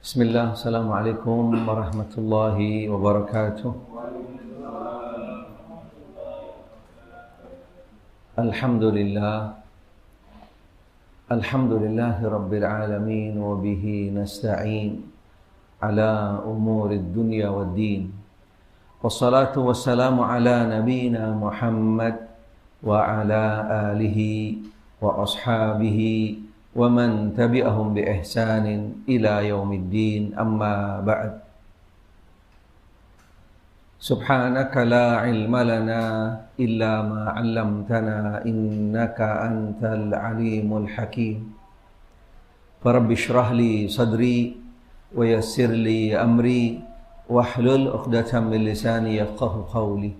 Bismillah, Assalamualaikum warahmatullahi wabarakatuh. Alhamdulillah, Alhamdulillahi Rabbil Alamin, wa bihi nasta'in ala umurid dunya wad din. Wassalatu wassalamu ala nabiyyina Muhammad wa ala alihi wa ashabihi wa man tabi'ahum bi ihsanin ila yaumiddin, amma ba'd. Subhanaka la ilma lana illa ma 'allamtana innaka antal alimul hakim. Rabbi shrah li sadri wa yassir li amri wahlul 'uqdatam min lisani yafqahu qawli.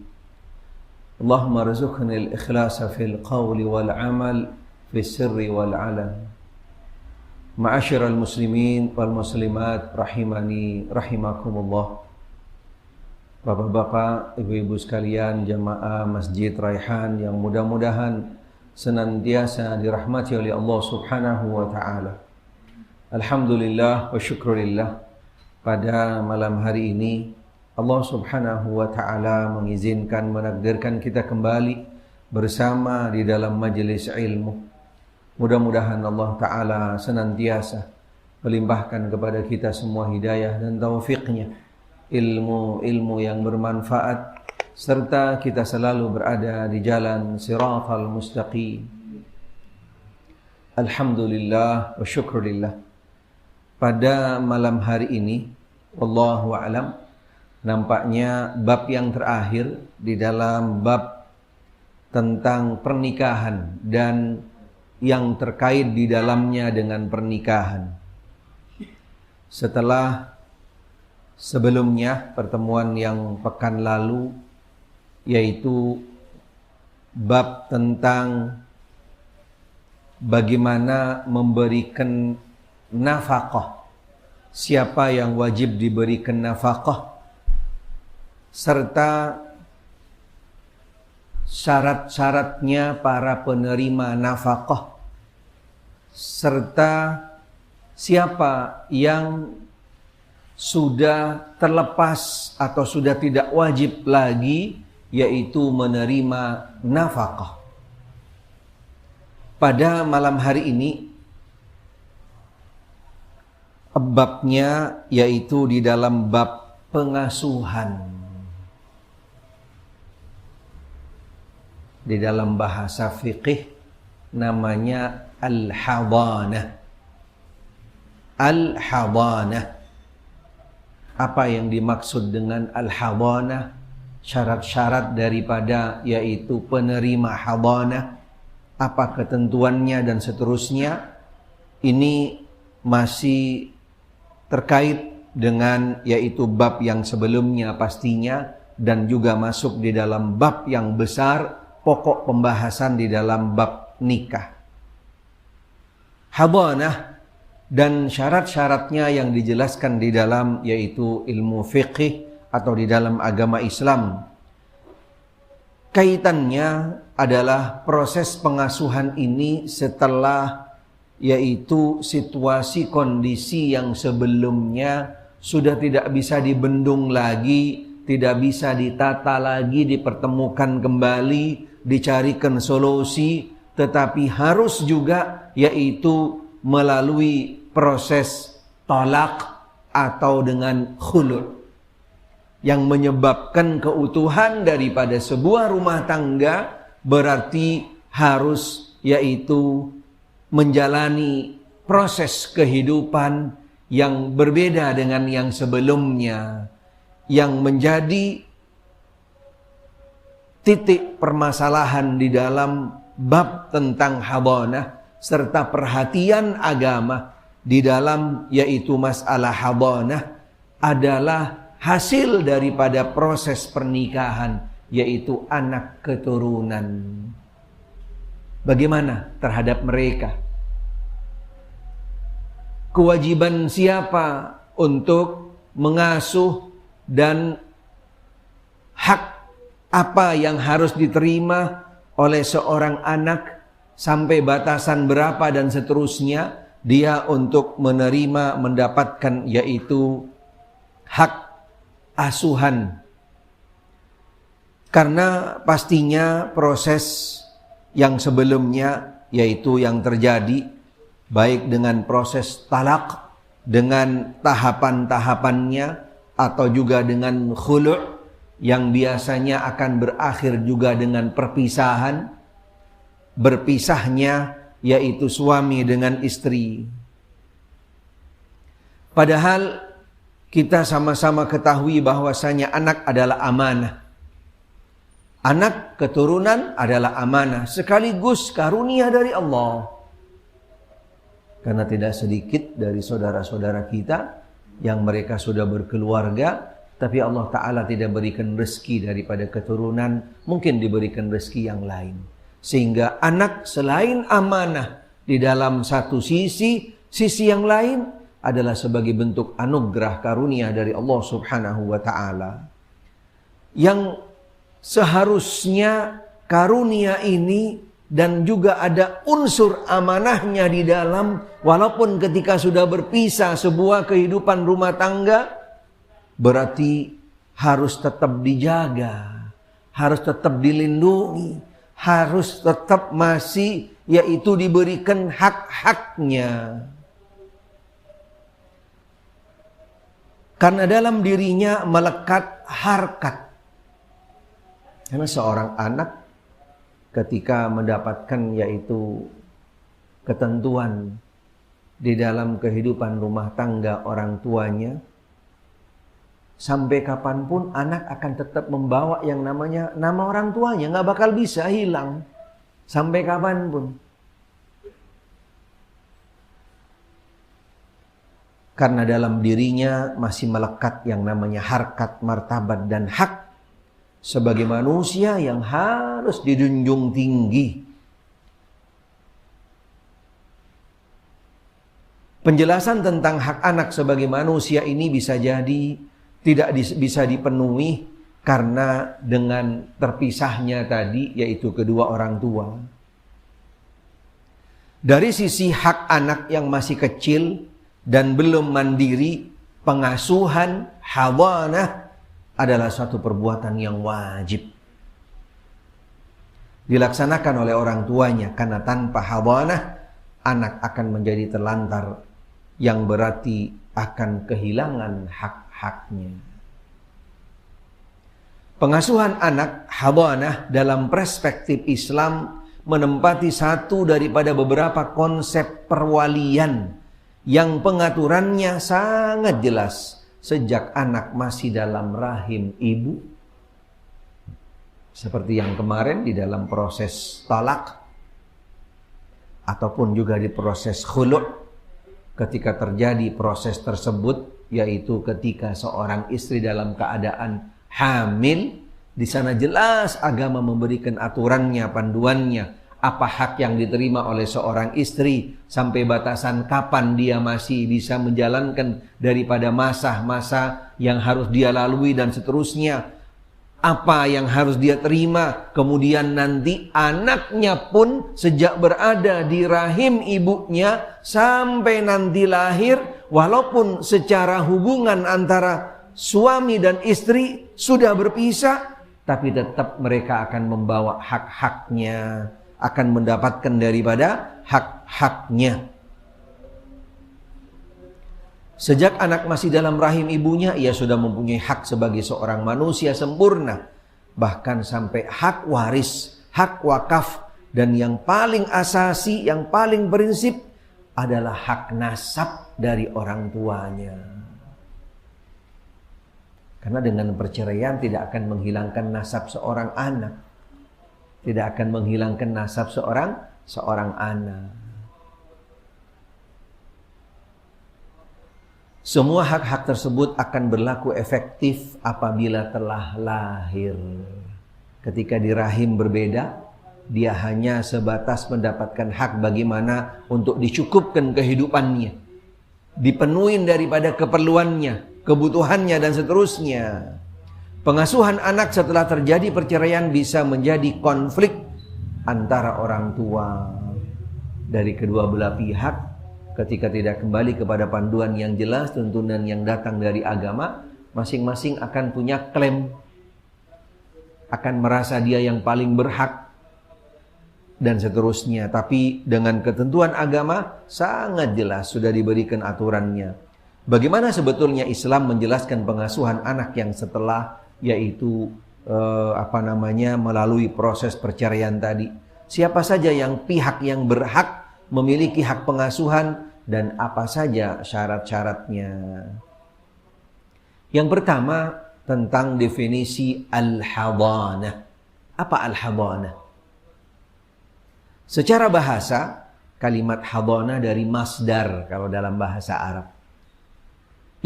Allahumma rzuqni al-ikhlasa fil qawli wal 'amal fis sirri wal 'alan. Ma'asyiral muslimin wal muslimat rahimani rahimakumullah. Bapak-bapak, ibu-ibu sekalian, jamaah Masjid Raihan yang mudah-mudahan senantiasa dirahmati oleh Allah Subhanahu wa taala. Alhamdulillah wa syukurillah, pada malam hari ini Allah Subhanahu wa taala mengizinkan, menakdirkan kita kembali bersama di dalam majelis ilmu. Mudah-mudahan Allah Ta'ala senantiasa melimpahkan kepada kita semua hidayah dan taufiknya, ilmu yang bermanfaat, serta kita selalu berada di jalan siratal mustaqim. Alhamdulillah wa syukurillah. Pada malam hari ini, wallahu a'lam, nampaknya bab yang terakhir di dalam bab tentang pernikahan dan yang terkait di dalamnya dengan pernikahan. Setelah sebelumnya pertemuan yang pekan lalu, yaitu bab tentang bagaimana memberikan nafkah, siapa yang wajib diberikan nafkah, serta syarat-syaratnya para penerima nafkah, serta siapa yang sudah terlepas atau sudah tidak wajib lagi, yaitu menerima nafkah. Pada malam hari ini babnya yaitu di dalam bab pengasuhan. Di dalam bahasa fiqih namanya al-hadanah. Al-hadanah. Apa yang dimaksud dengan al-hadanah? Syarat-syarat daripada yaitu penerima hadanah, apa ketentuannya dan seterusnya. Ini masih terkait dengan yaitu bab yang sebelumnya pastinya, dan juga masuk di dalam bab yang besar, pokok pembahasan di dalam bab nikah. Hadanah dan syarat-syaratnya yang dijelaskan di dalam yaitu ilmu fiqih atau di dalam agama Islam. Kaitannya adalah proses pengasuhan ini setelah yaitu situasi kondisi yang sebelumnya sudah tidak bisa dibendung lagi, tidak bisa ditata lagi, dipertemukan kembali, dicarikan solusi, tetapi harus juga yaitu melalui proses talak atau dengan khulu' yang menyebabkan keutuhan daripada sebuah rumah tangga. Berarti harus yaitu menjalani proses kehidupan yang berbeda dengan yang sebelumnya, yang menjadi titik permasalahan di dalam bab tentang hadanah serta perhatian agama di dalam yaitu masalah hadanah adalah hasil daripada proses pernikahan, yaitu anak keturunan. Bagaimana terhadap mereka? Kewajiban siapa untuk mengasuh dan hak apa yang harus diterima oleh seorang anak, sampai batasan berapa dan seterusnya, dia untuk menerima, mendapatkan yaitu hak asuhan. Karena pastinya proses yang sebelumnya, yaitu yang terjadi baik dengan proses talak, dengan tahapan-tahapannya, atau juga dengan khulu' yang biasanya akan berakhir juga dengan perpisahan, berpisahnya yaitu suami dengan istri. Padahal kita sama-sama ketahui bahwasanya anak adalah amanah. Anak keturunan adalah amanah, sekaligus karunia dari Allah. Karena tidak sedikit dari saudara-saudara kita yang mereka sudah berkeluarga, tapi Allah Ta'ala tidak berikan rezeki daripada keturunan, mungkin diberikan rezeki yang lain. Sehingga anak selain amanah di dalam satu sisi yang lain adalah sebagai bentuk anugerah karunia dari Allah Subhanahu wa Ta'ala. Yang seharusnya karunia ini dan juga ada unsur amanahnya di dalam, walaupun ketika sudah berpisah sebuah kehidupan rumah tangga, berarti harus tetap dijaga, harus tetap dilindungi, harus tetap masih yaitu diberikan hak-haknya. Karena dalam dirinya melekat harkat. Karena seorang anak ketika mendapatkan yaitu ketentuan di dalam kehidupan rumah tangga orang tuanya, sampai kapanpun anak akan tetap membawa yang namanya nama orang tuanya, nggak bakal bisa hilang sampai kapanpun. Karena dalam dirinya masih melekat yang namanya harkat, martabat dan hak sebagai manusia yang harus dijunjung tinggi. Penjelasan tentang hak anak sebagai manusia ini bisa jadi tidak bisa dipenuhi karena dengan terpisahnya tadi yaitu kedua orang tua. Dari sisi hak anak yang masih kecil dan belum mandiri, pengasuhan, hadanah adalah suatu perbuatan yang wajib dilaksanakan oleh orang tuanya, karena tanpa hadanah anak akan menjadi terlantar yang berarti akan kehilangan hak-haknya. Pengasuhan anak, hadanah, dalam perspektif Islam menempati satu daripada beberapa konsep perwalian yang pengaturannya sangat jelas sejak anak masih dalam rahim ibu. Seperti yang kemarin di dalam proses talak ataupun juga di proses khulu', ketika terjadi proses tersebut, yaitu ketika seorang istri dalam keadaan hamil, di sana jelas agama memberikan aturannya, panduannya, apa hak yang diterima oleh seorang istri, sampai batasan kapan dia masih bisa menjalankan daripada masa-masa yang harus dia lalui dan seterusnya, apa yang harus dia terima. Kemudian nanti anaknya pun sejak berada di rahim ibunya sampai nanti lahir, walaupun secara hubungan antara suami dan istri sudah berpisah, tapi tetap mereka akan membawa hak-haknya, akan mendapatkan daripada hak-haknya. Sejak anak masih dalam rahim ibunya, ia sudah mempunyai hak sebagai seorang manusia sempurna. Bahkan sampai hak waris, hak wakaf, dan yang paling asasi, yang paling prinsip adalah hak nasab dari orang tuanya. Karena dengan perceraian tidak akan menghilangkan nasab seorang anak, tidak akan menghilangkan nasab seorang anak. Semua hak-hak tersebut akan berlaku efektif apabila telah lahir. Ketika di rahim berbeda, dia hanya sebatas mendapatkan hak bagaimana untuk dicukupkan kehidupannya, dipenuhi daripada keperluannya, kebutuhannya, dan seterusnya. Pengasuhan anak setelah terjadi perceraian bisa menjadi konflik antara orang tua dari kedua belah pihak, ketika tidak kembali kepada panduan yang jelas, tuntunan yang datang dari agama, masing-masing akan punya klaim, akan merasa dia yang paling berhak, dan seterusnya. Tapi dengan ketentuan agama sangat jelas, sudah diberikan aturannya. Bagaimana sebetulnya Islam menjelaskan pengasuhan anak yang setelah, yaitu melalui proses perceraian tadi. Siapa saja yang pihak yang berhak memiliki hak pengasuhan dan apa saja syarat-syaratnya. Yang pertama tentang definisi al-hadanah. Apa al-hadanah? Secara bahasa, kalimat hadanah dari masdar kalau dalam bahasa Arab,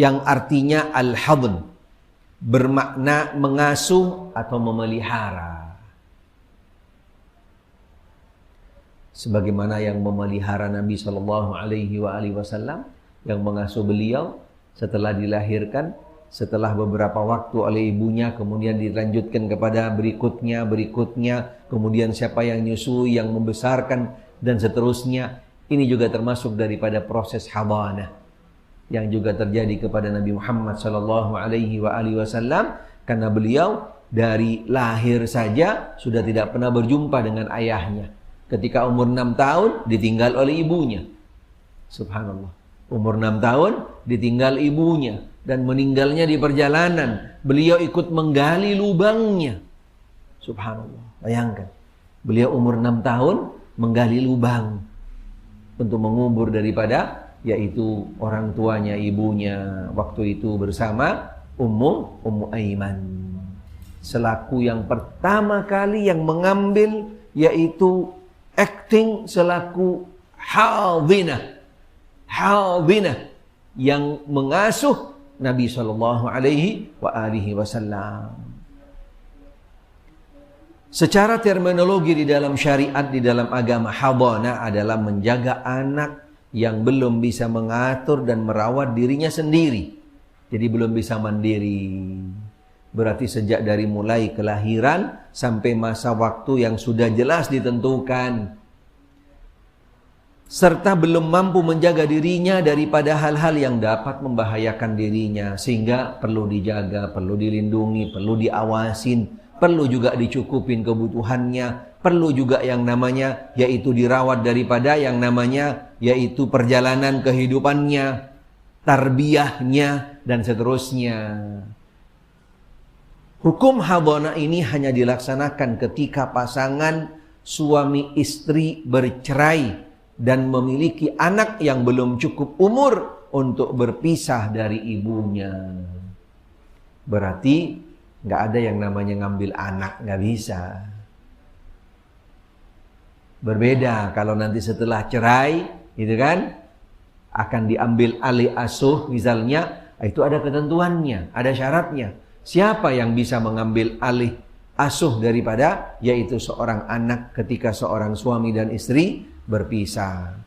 yang artinya al-hadn, bermakna mengasuh atau memelihara. Sebagaimana yang memelihara Nabi SAW, yang mengasuh beliau setelah dilahirkan, setelah beberapa waktu oleh ibunya, kemudian dilanjutkan kepada berikutnya, kemudian siapa yang nyusui, yang membesarkan, dan seterusnya. Ini juga termasuk daripada proses hadanah yang juga terjadi kepada Nabi Muhammad SAW, karena beliau dari lahir saja sudah tidak pernah berjumpa dengan ayahnya. Ketika umur 6 tahun ditinggal oleh ibunya. Subhanallah. Umur 6 tahun ditinggal ibunya dan meninggalnya di perjalanan. Beliau ikut menggali lubangnya. Subhanallah. Bayangkan. Beliau umur 6 tahun menggali lubang untuk mengubur daripada, yaitu orang tuanya, ibunya waktu itu bersama Ummu Aiman, selaku yang pertama kali yang mengambil, yaitu acting selaku hadinah yang mengasuh Nabi SAW. Secara terminologi di dalam syariat, di dalam agama, hadanah adalah menjaga anak yang belum bisa mengatur dan merawat dirinya sendiri. Jadi belum bisa mandiri. Berarti sejak dari mulai kelahiran sampai masa waktu yang sudah jelas ditentukan. Serta belum mampu menjaga dirinya daripada hal-hal yang dapat membahayakan dirinya. Sehingga perlu dijaga, perlu dilindungi, perlu diawasin, perlu juga dicukupin kebutuhannya. Perlu juga yang namanya, yaitu dirawat daripada yang namanya, yaitu perjalanan kehidupannya, tarbiyahnya, dan seterusnya. Hukum hadanah ini hanya dilaksanakan ketika pasangan suami istri bercerai dan memiliki anak yang belum cukup umur untuk berpisah dari ibunya. Berarti nggak ada yang namanya ngambil anak, nggak bisa. Berbeda kalau nanti setelah cerai, gitu kan, akan diambil alih asuh misalnya, itu ada ketentuannya, ada syaratnya. Siapa yang bisa mengambil alih asuh daripada, yaitu seorang anak ketika seorang suami dan istri berpisah.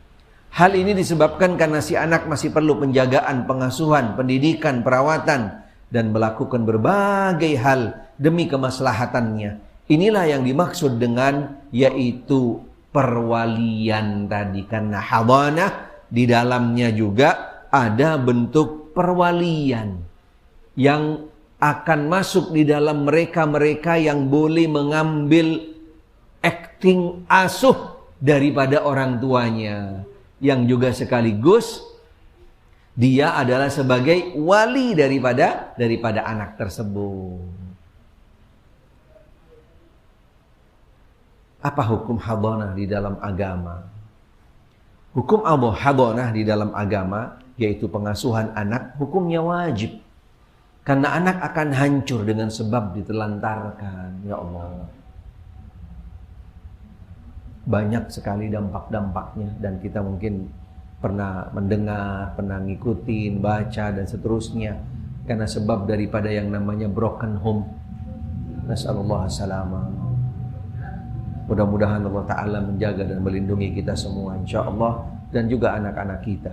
Hal ini disebabkan karena si anak masih perlu penjagaan, pengasuhan, pendidikan, perawatan, dan melakukan berbagai hal demi kemaslahatannya. Inilah yang dimaksud dengan, yaitu perwalian tadi. Karena hadanah di dalamnya juga ada bentuk perwalian yang akan masuk di dalam mereka-mereka yang boleh mengambil acting asuh daripada orang tuanya, yang juga sekaligus dia adalah sebagai wali daripada anak tersebut. Apa hukum hadanah di dalam agama? Hukum hadanah di dalam agama, yaitu pengasuhan anak, hukumnya wajib. Karena anak akan hancur dengan sebab ditelantarkan. Ya Allah. Banyak sekali dampak-dampaknya, dan kita mungkin pernah mendengar, pernah ngikutin, baca, dan seterusnya. Karena sebab daripada yang namanya broken home. Nas'alullah salamah. Mudah-mudahan Allah Ta'ala menjaga dan melindungi kita semua, insyaAllah, dan juga anak-anak kita.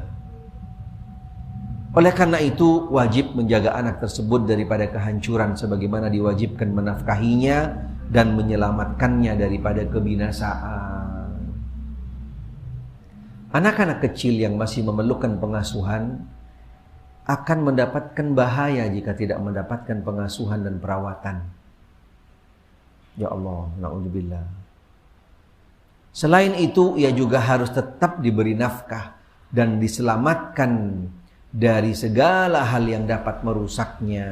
Oleh karena itu, wajib menjaga anak tersebut daripada kehancuran, sebagaimana diwajibkan menafkahinya dan menyelamatkannya daripada kebinasaan. Anak-anak kecil yang masih memerlukan pengasuhan akan mendapatkan bahaya jika tidak mendapatkan pengasuhan dan perawatan. Ya Allah, na'udzubillah. Selain itu, ia juga harus tetap diberi nafkah dan diselamatkan dari segala hal yang dapat merusaknya.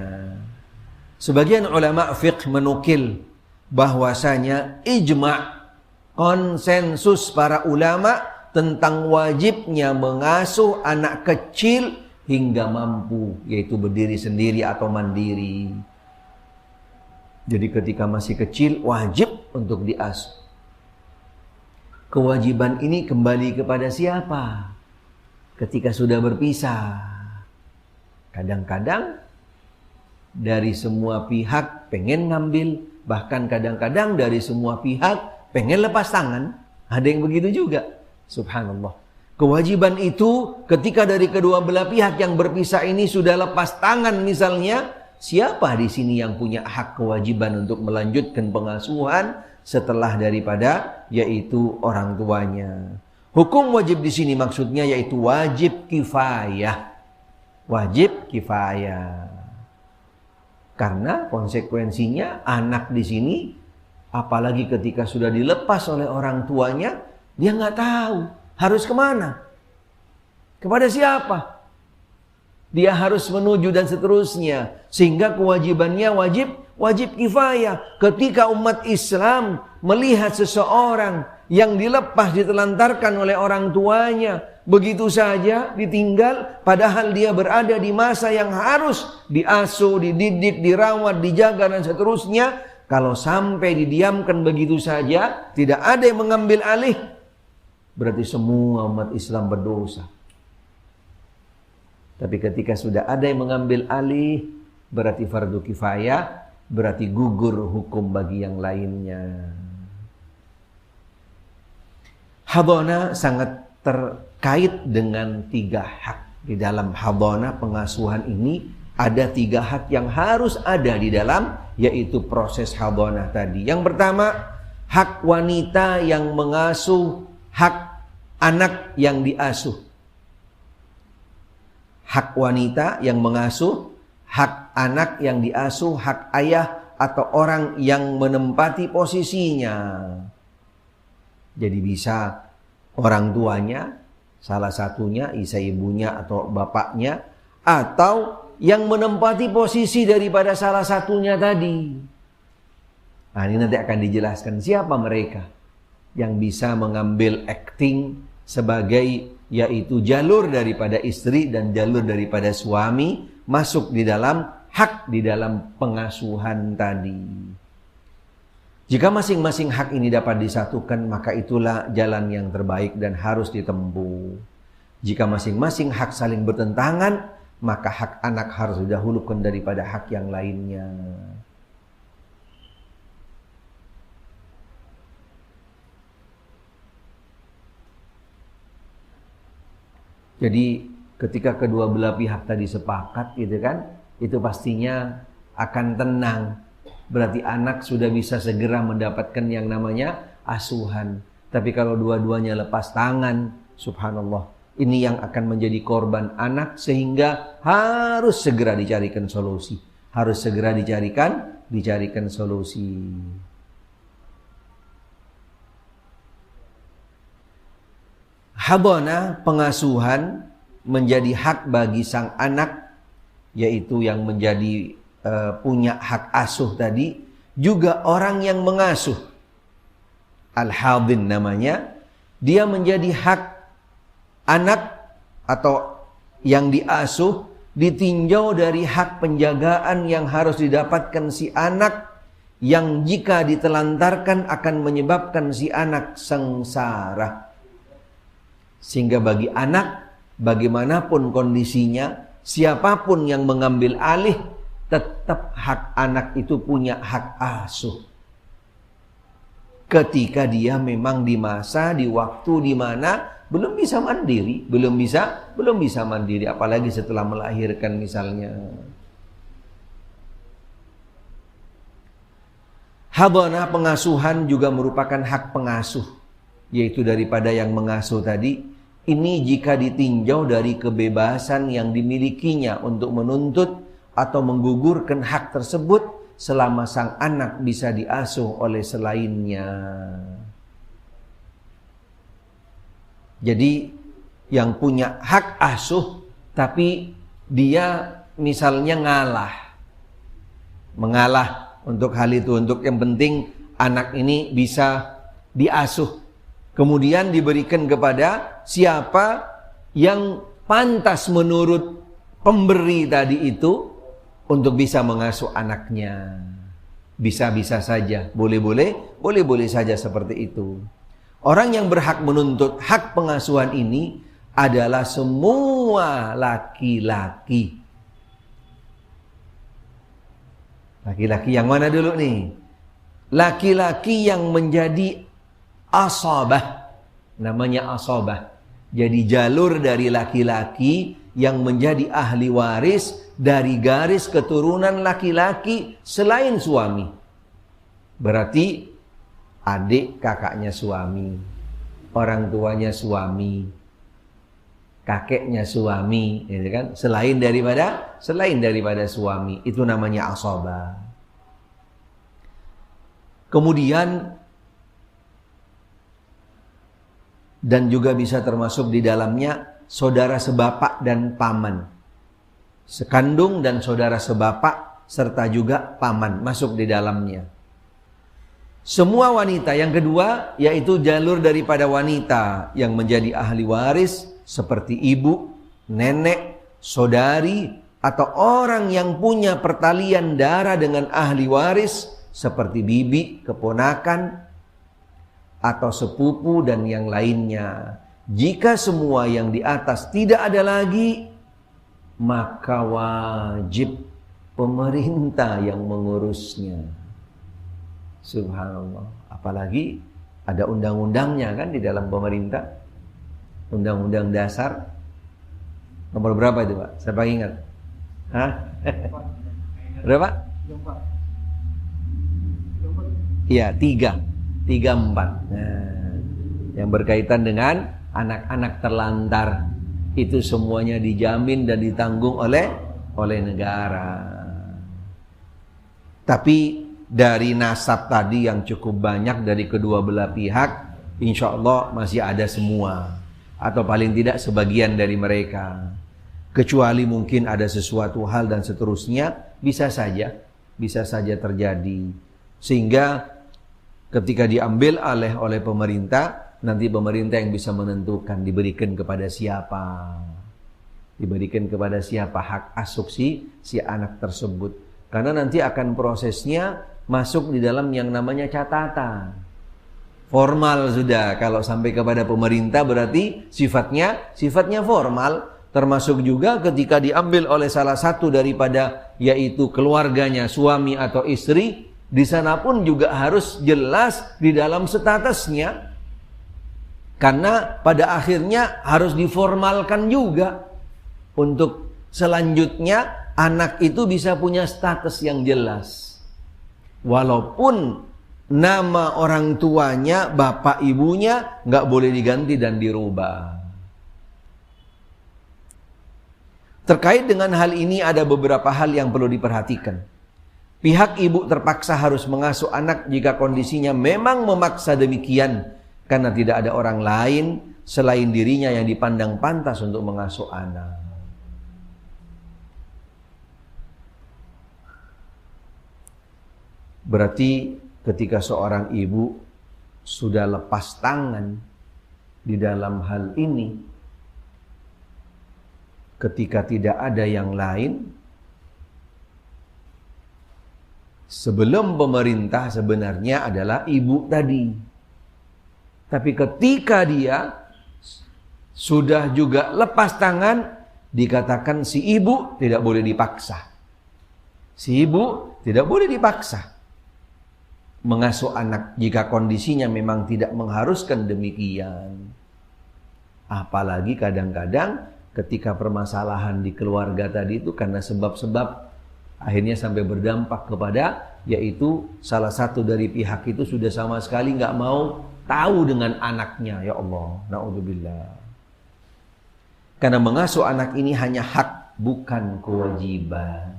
Sebagian ulama fiqh menukil bahwasanya ijma', konsensus para ulama tentang wajibnya mengasuh anak kecil hingga mampu, yaitu berdiri sendiri atau mandiri. Jadi ketika masih kecil wajib untuk diasuh. Kewajiban ini kembali kepada siapa? Ketika sudah berpisah. Kadang-kadang dari semua pihak pengen ngambil, bahkan kadang-kadang dari semua pihak pengen lepas tangan. Ada yang begitu juga. Subhanallah. Kewajiban itu ketika dari kedua belah pihak yang berpisah ini sudah lepas tangan misalnya, siapa di sini yang punya hak kewajiban untuk melanjutkan pengasuhan setelah daripada yaitu orang tuanya? Hukum wajib di sini maksudnya yaitu wajib kifayah. Wajib kifayah. Karena konsekuensinya anak di sini apalagi ketika sudah dilepas oleh orang tuanya, dia nggak tahu harus kemana, kepada siapa dia harus menuju dan seterusnya. Sehingga kewajibannya wajib kifayah. Ketika umat Islam melihat seseorang yang dilepas, ditelantarkan oleh orang tuanya, begitu saja ditinggal, padahal dia berada di masa yang harus diasuh, dididik, dirawat, dijaga dan seterusnya. Kalau sampai didiamkan begitu saja, tidak ada yang mengambil alih, berarti semua umat Islam berdosa. Tapi ketika sudah ada yang mengambil alih, berarti fardu kifayah, berarti gugur hukum bagi yang lainnya. Hadana sangat terkait dengan 3 hak. Di dalam hadana pengasuhan ini ada 3 hak yang harus ada di dalam, yaitu proses hadana tadi. Yang pertama, hak wanita yang mengasuh, hak anak yang diasuh. Hak wanita yang mengasuh, hak anak yang diasuh, hak ayah atau orang yang menempati posisinya. Jadi bisa orang tuanya, salah satunya, isa ibunya atau bapaknya, atau yang menempati posisi daripada salah satunya tadi. Nah, ini nanti akan dijelaskan siapa mereka yang bisa mengambil acting sebagai yaitu jalur daripada istri dan jalur daripada suami masuk di dalam hak di dalam pengasuhan tadi. Jika masing-masing hak ini dapat disatukan, maka itulah jalan yang terbaik dan harus ditempuh. Jika masing-masing hak saling bertentangan, maka hak anak harus didahulukan daripada hak yang lainnya. Jadi ketika kedua belah pihak tadi sepakat gitu kan, itu pastinya akan tenang. Berarti anak sudah bisa segera mendapatkan yang namanya asuhan. Tapi kalau dua-duanya lepas tangan, subhanallah, ini yang akan menjadi korban anak, sehingga harus segera dicarikan solusi. Harus segera dicarikan solusi. Hadana, pengasuhan, menjadi hak bagi sang anak, yaitu yang menjadi punya hak asuh tadi, juga orang yang mengasuh. Al-hadin namanya, dia menjadi hak anak atau yang diasuh, ditinjau dari hak penjagaan yang harus didapatkan si anak, yang jika ditelantarkan akan menyebabkan si anak sengsara. Sehingga bagi anak, bagaimanapun kondisinya, siapapun yang mengambil alih, tetap hak anak itu punya hak asuh. Ketika dia memang di masa, di waktu di mana belum bisa mandiri, belum bisa mandiri, apalagi setelah melahirkan misalnya. Hadana, pengasuhan, juga merupakan hak pengasuh, yaitu daripada yang mengasuh tadi, ini jika ditinjau dari kebebasan yang dimilikinya untuk menuntut atau menggugurkan hak tersebut selama sang anak bisa diasuh oleh selainnya. Jadi yang punya hak asuh tapi dia misalnya mengalah untuk hal itu, untuk yang penting anak ini bisa diasuh, kemudian diberikan kepada siapa yang pantas menurut pemberi tadi itu untuk bisa mengasuh anaknya. Bisa-bisa saja, boleh-boleh saja seperti itu. Orang yang berhak menuntut hak pengasuhan ini adalah semua laki-laki. Laki-laki yang mana dulu nih? Laki-laki yang menjadi asabah. Namanya asabah. Jadi jalur dari laki-laki yang menjadi ahli waris dari garis keturunan laki-laki selain suami. Berarti adik kakaknya suami, orang tuanya suami, kakeknya suami, gitu kan? Selain daripada suami, itu namanya asabah. Kemudian dan juga bisa termasuk di dalamnya saudara sebapak dan paman, sekandung dan saudara sebapak serta juga paman masuk di dalamnya. Semua wanita. Yang kedua yaitu jalur daripada wanita yang menjadi ahli waris seperti ibu, nenek, saudari atau orang yang punya pertalian darah dengan ahli waris seperti bibi, keponakan atau sepupu dan yang lainnya. Jika semua yang di atas tidak ada lagi, maka wajib pemerintah yang mengurusnya. Subhanallah. Apalagi ada undang-undangnya kan di dalam pemerintah. Undang-undang dasar nomor berapa itu Pak? Siapa ingat? Hah? Berapa? 4. Iya, 34. Nah, yang berkaitan dengan anak-anak terlantar itu semuanya dijamin dan ditanggung oleh negara. Tapi dari nasab tadi yang cukup banyak dari kedua belah pihak, insya Allah masih ada semua, atau paling tidak sebagian dari mereka. Kecuali mungkin ada sesuatu hal dan seterusnya, bisa saja terjadi. Sehingga ketika diambil oleh pemerintah, nanti pemerintah yang bisa menentukan diberikan kepada siapa. Diberikan kepada siapa hak asuh si anak tersebut. Karena nanti akan prosesnya masuk di dalam yang namanya catatan. Formal sudah. Kalau sampai kepada pemerintah berarti sifatnya formal. Termasuk juga ketika diambil oleh salah satu daripada yaitu keluarganya, suami atau istri, di sana pun juga harus jelas di dalam statusnya. Karena pada akhirnya harus diformalkan juga untuk selanjutnya anak itu bisa punya status yang jelas. Walaupun nama orang tuanya, bapak ibunya nggak boleh diganti dan dirubah. Terkait dengan hal ini ada beberapa hal yang perlu diperhatikan. Pihak ibu terpaksa harus mengasuh anak jika kondisinya memang memaksa demikian, karena tidak ada orang lain selain dirinya yang dipandang pantas untuk mengasuh anak. Berarti ketika seorang ibu sudah lepas tangan di dalam hal ini, ketika tidak ada yang lain, sebelum pemerintah sebenarnya adalah ibu tadi. Tapi ketika dia sudah juga lepas tangan, dikatakan si ibu tidak boleh dipaksa. Si ibu tidak boleh dipaksa mengasuh anak jika kondisinya memang tidak mengharuskan demikian. Apalagi kadang-kadang ketika permasalahan di keluarga tadi itu karena sebab-sebab akhirnya sampai berdampak kepada yaitu salah satu dari pihak itu sudah sama sekali nggak mau tahu dengan anaknya. Ya Allah, naudzubillah. Karena mengasuh anak ini hanya hak, bukan kewajiban.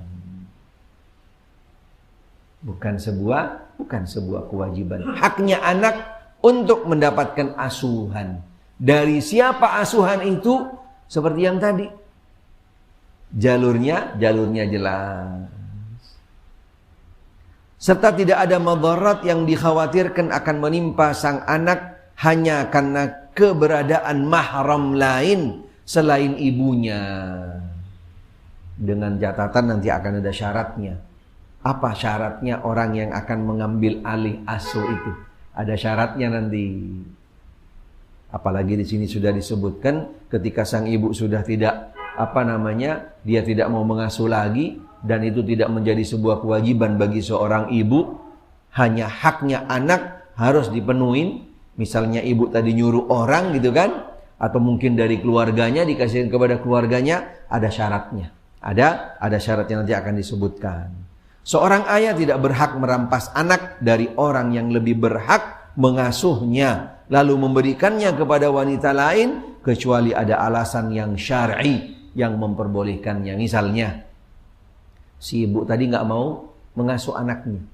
Bukan sebuah kewajiban. Haknya anak untuk mendapatkan asuhan. Dari siapa asuhan itu? Seperti yang tadi. Jalurnya jelas. Serta tidak ada madarat yang dikhawatirkan akan menimpa sang anak hanya karena keberadaan mahram lain selain ibunya. Dengan catatan nanti akan ada syaratnya. Apa syaratnya orang yang akan mengambil alih asuh itu? Ada syaratnya nanti. Apalagi di sini sudah disebutkan ketika sang ibu sudah tidak dia tidak mau mengasuh lagi dan itu tidak menjadi sebuah kewajiban bagi seorang ibu, hanya haknya anak harus dipenuhi. Misalnya ibu tadi nyuruh orang gitu kan, atau mungkin dari keluarganya dikasihin kepada keluarganya, ada syaratnya. Ada syarat yang nanti akan disebutkan. Seorang ayah tidak berhak merampas anak dari orang yang lebih berhak mengasuhnya, lalu memberikannya kepada wanita lain, kecuali ada alasan yang syar'i yang memperbolehkannya. Misalnya, si ibu tadi nggak mau mengasuh anaknya.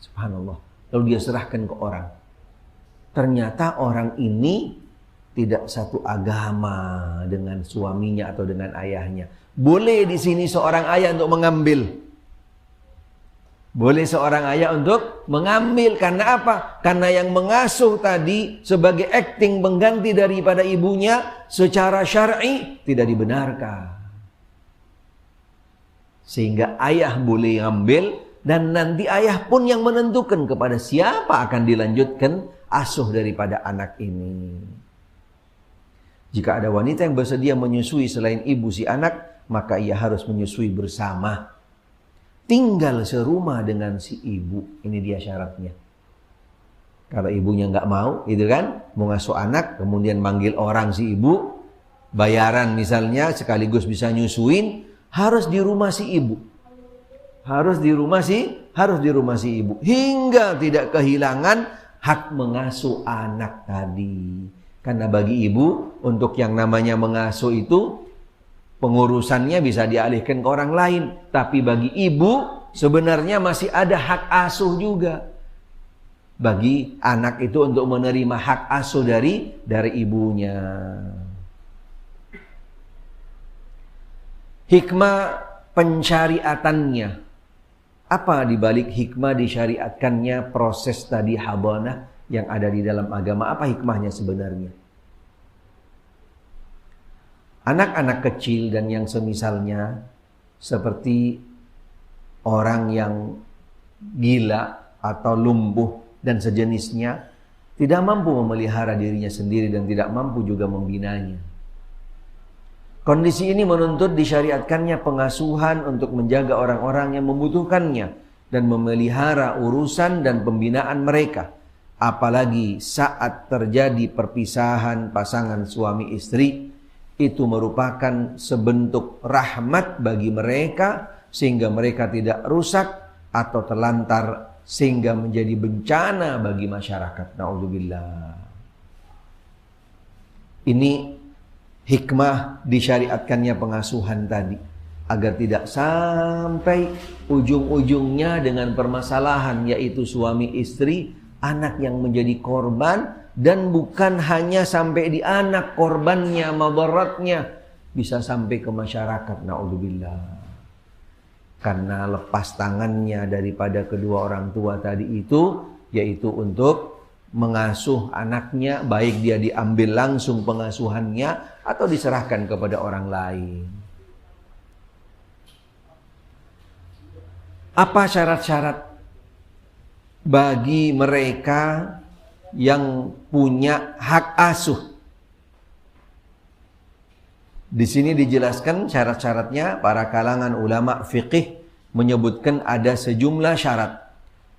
Subhanallah. Lalu dia serahkan ke orang. Ternyata orang ini tidak satu agama dengan suaminya atau dengan ayahnya. Boleh di sini seorang ayah untuk mengambil. Boleh seorang ayah untuk mengambil. Karena apa? Karena yang mengasuh tadi sebagai akting pengganti daripada ibunya secara syar'i tidak dibenarkan. Sehingga ayah boleh ambil dan nanti ayah pun yang menentukan kepada siapa akan dilanjutkan asuh daripada anak ini. Jika ada wanita yang bersedia menyusui selain ibu si anak, maka ia harus menyusui bersama. Tinggal serumah dengan si ibu. Ini dia syaratnya. Kalau ibunya nggak mau, gitu kan, mau ngasuh anak, kemudian manggil orang si ibu, bayaran misalnya, sekaligus bisa nyusuin, harus di rumah si ibu. Harus di rumah si ibu. Hingga tidak kehilangan hak mengasuh anak tadi. Karena bagi ibu, untuk yang namanya mengasuh itu, pengurusannya bisa dialihkan ke orang lain. Tapi bagi ibu, sebenarnya masih ada hak asuh juga. Bagi anak itu untuk menerima hak asuh dari ibunya. Hikmah pensyariatannya. Apa dibalik hikmah disyariatkannya proses tadi habanah yang ada di dalam agama? Apa hikmahnya sebenarnya? Anak-anak kecil dan yang semisalnya, seperti orang yang gila atau lumpuh dan sejenisnya, tidak mampu memelihara dirinya sendiri dan tidak mampu juga membinanya. Kondisi ini menuntut disyariatkannya pengasuhan untuk menjaga orang-orang yang membutuhkannya dan memelihara urusan dan pembinaan mereka. Apalagi saat terjadi perpisahan pasangan suami istri, itu merupakan sebentuk rahmat bagi mereka sehingga mereka tidak rusak atau terlantar sehingga menjadi bencana bagi masyarakat. Na'udzubillah. Ini hikmah disyariatkannya pengasuhan tadi, agar tidak sampai ujung-ujungnya dengan permasalahan, yaitu suami istri, anak yang menjadi korban, dan bukan hanya sampai di anak korbannya, madaratnya bisa sampai ke masyarakat. Na'udzubillah. Karena lepas tangannya daripada kedua orang tua tadi itu, yaitu untuk mengasuh anaknya, baik dia diambil langsung pengasuhannya atau diserahkan kepada orang lain. Apa syarat-syarat bagi mereka yang punya hak asuh? Di sini dijelaskan syarat-syaratnya. Para kalangan ulama fiqih menyebutkan ada sejumlah syarat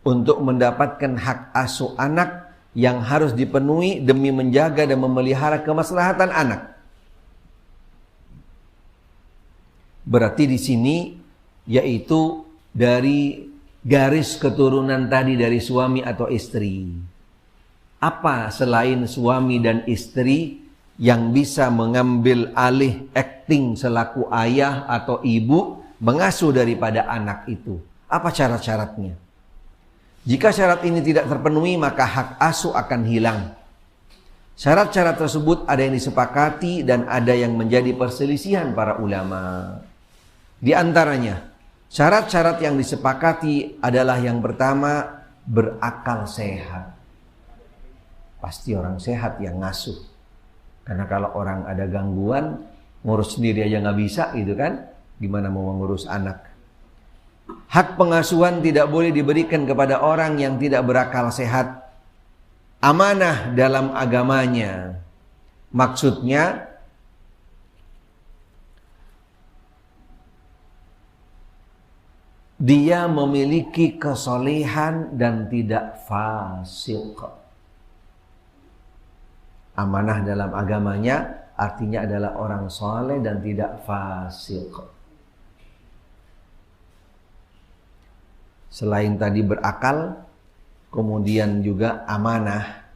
untuk mendapatkan hak asuh anak yang harus dipenuhi demi menjaga dan memelihara kemaslahatan anak. Berarti di sini yaitu dari garis keturunan tadi dari suami atau istri. Apa selain suami dan istri yang bisa mengambil alih akting selaku ayah atau ibu mengasuh daripada anak itu. Apa syarat-syaratnya? Jika syarat ini tidak terpenuhi, maka hak asuh akan hilang. Syarat-syarat tersebut ada yang disepakati dan ada yang menjadi perselisihan para ulama. Di antaranya, syarat-syarat yang disepakati adalah yang pertama, berakal sehat. Pasti orang sehat yang ngasuh. Karena kalau orang ada gangguan, ngurus sendiri aja nggak bisa gitu kan, gimana mau mengurus anak. Hak pengasuhan tidak boleh diberikan kepada orang yang tidak berakal sehat. Amanah dalam agamanya. Maksudnya, dia memiliki kesolehan dan tidak fasik. Amanah dalam agamanya artinya adalah orang soleh dan tidak fasik. Selain tadi berakal, kemudian juga amanah,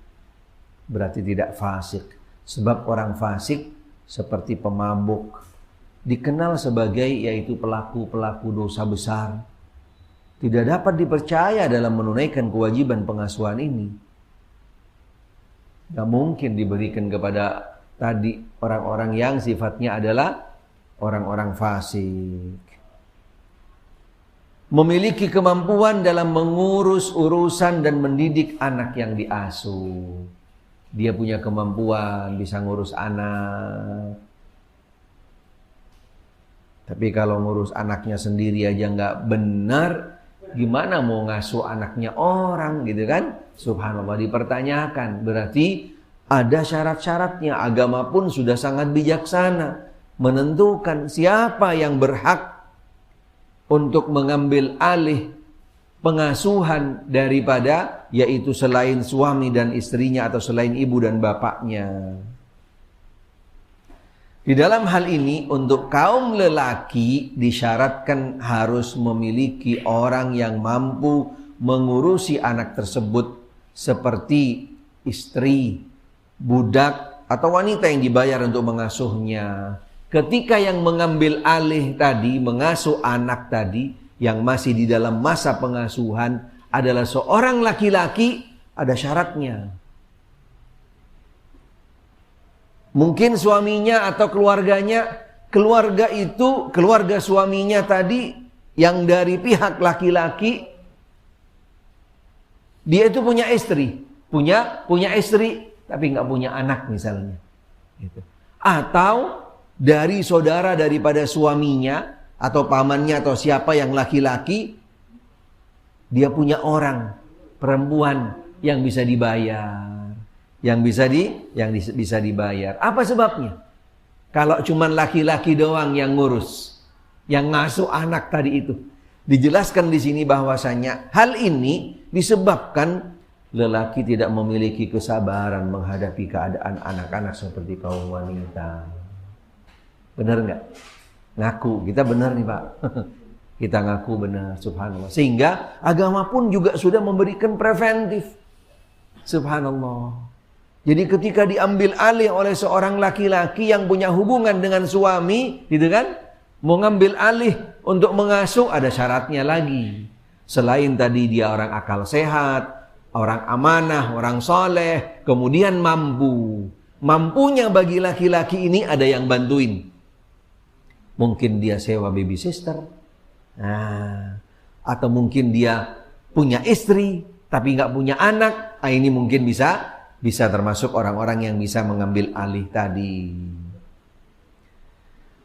berarti tidak fasik. Sebab orang fasik seperti pemabuk, dikenal sebagai yaitu pelaku-pelaku dosa besar, tidak dapat dipercaya dalam menunaikan kewajiban pengasuhan ini. Gak mungkin diberikan kepada tadi orang-orang yang sifatnya adalah orang-orang fasik. Memiliki kemampuan dalam mengurus urusan dan mendidik anak yang diasuh. Dia punya kemampuan bisa ngurus anak. Tapi kalau ngurus anaknya sendiri aja nggak benar, gimana mau ngasuh anaknya orang gitu kan? Subhanallah, dipertanyakan. Berarti ada syarat-syaratnya. Agama pun sudah sangat bijaksana menentukan siapa yang berhak untuk mengambil alih pengasuhan daripada yaitu selain suami dan istrinya atau selain ibu dan bapaknya. Di dalam hal ini untuk kaum lelaki disyaratkan harus memiliki orang yang mampu mengurusi anak tersebut seperti istri, budak atau wanita yang dibayar untuk mengasuhnya. Ketika yang mengambil alih tadi, mengasuh anak tadi, yang masih di dalam masa pengasuhan adalah seorang laki-laki, ada syaratnya. Mungkin suaminya atau keluarganya, keluarga itu, keluarga suaminya tadi, yang dari pihak laki-laki, dia itu punya istri. Punya istri, tapi nggak punya anak misalnya. Gitu. Atau dari saudara daripada suaminya atau pamannya atau siapa yang laki-laki, dia punya orang perempuan yang bisa dibayar, yang bisa dibayar. Apa sebabnya? Kalau cuman laki-laki doang yang ngurus, yang ngasuh anak tadi itu, dijelaskan di sini bahwasanya hal ini disebabkan lelaki tidak memiliki kesabaran menghadapi keadaan anak-anak seperti kaum wanita. Benar nggak? Ngaku, kita benar nih Pak. Kita ngaku benar, subhanallah. Sehingga agama pun juga sudah memberikan preventif. Subhanallah. Jadi ketika diambil alih oleh seorang laki-laki yang punya hubungan dengan suami, gitu kan? Mau ngambil alih untuk mengasuh, ada syaratnya lagi. Selain tadi dia orang akal sehat, orang amanah, orang soleh, kemudian mampu. Mampunya bagi laki-laki ini ada yang bantuin. Mungkin dia sewa baby sister. Nah, atau mungkin dia punya istri tapi nggak punya anak. Nah, ini mungkin bisa termasuk orang-orang yang bisa mengambil alih tadi.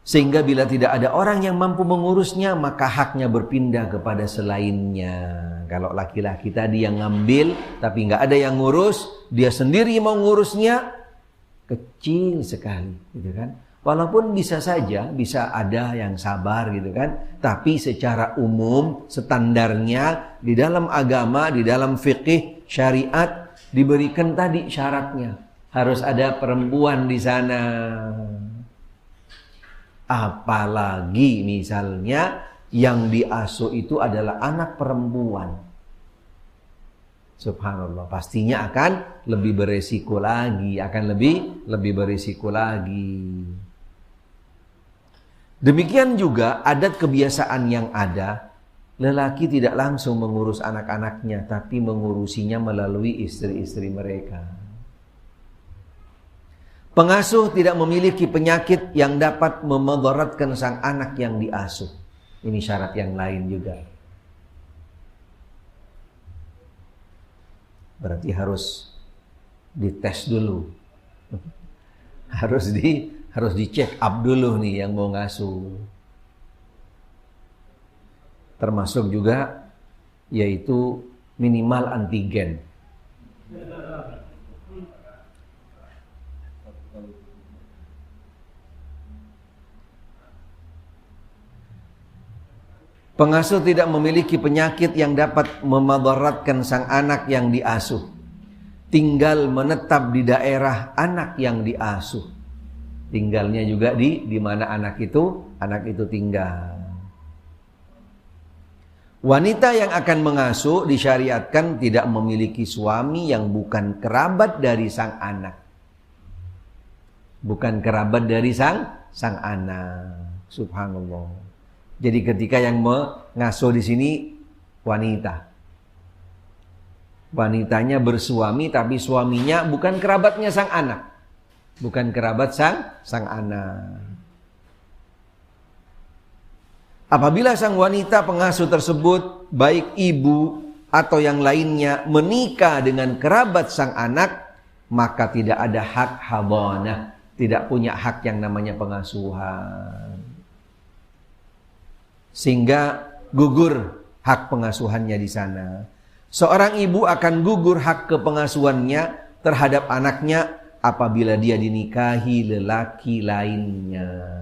Sehingga bila tidak ada orang yang mampu mengurusnya, maka haknya berpindah kepada selainnya. Kalau laki-laki tadi yang ngambil tapi nggak ada yang ngurus, dia sendiri mau ngurusnya, kecil sekali, gitu kan? Walaupun bisa saja, bisa ada yang sabar gitu kan. Tapi secara umum, standarnya di dalam agama, di dalam fikih, syariat, diberikan tadi syaratnya. Harus ada perempuan di sana. Apalagi misalnya yang diasuh itu adalah anak perempuan. Subhanallah, pastinya akan lebih beresiko lagi, lebih beresiko lagi. Demikian juga adat kebiasaan yang ada, lelaki tidak langsung mengurus anak-anaknya, tapi mengurusinya melalui istri-istri mereka. Pengasuh tidak memiliki penyakit yang dapat memudaratkan sang anak yang diasuh. Ini syarat yang lain juga. Berarti harus dites dulu. harus dicek up dulu nih yang mau ngasuh. Termasuk juga yaitu minimal antigen. Pengasuh tidak memiliki penyakit yang dapat memudaratkan sang anak yang diasuh. Tinggal menetap di daerah anak yang diasuh. Tinggalnya juga di mana anak itu tinggal. Wanita yang akan mengasuh disyariatkan tidak memiliki suami yang bukan kerabat dari sang anak. Bukan kerabat dari sang anak. Subhanallah. Jadi ketika yang mengasuh di sini wanita. Wanitanya bersuami tapi suaminya bukan kerabatnya sang anak. Bukan kerabat sang anak. Apabila sang wanita pengasuh tersebut, baik ibu atau yang lainnya, menikah dengan kerabat sang anak, maka tidak ada hak hadanah, tidak punya hak yang namanya pengasuhan. Sehingga gugur hak pengasuhannya di sana. Seorang ibu akan gugur hak kepengasuhannya terhadap anaknya apabila dia dinikahi lelaki lainnya.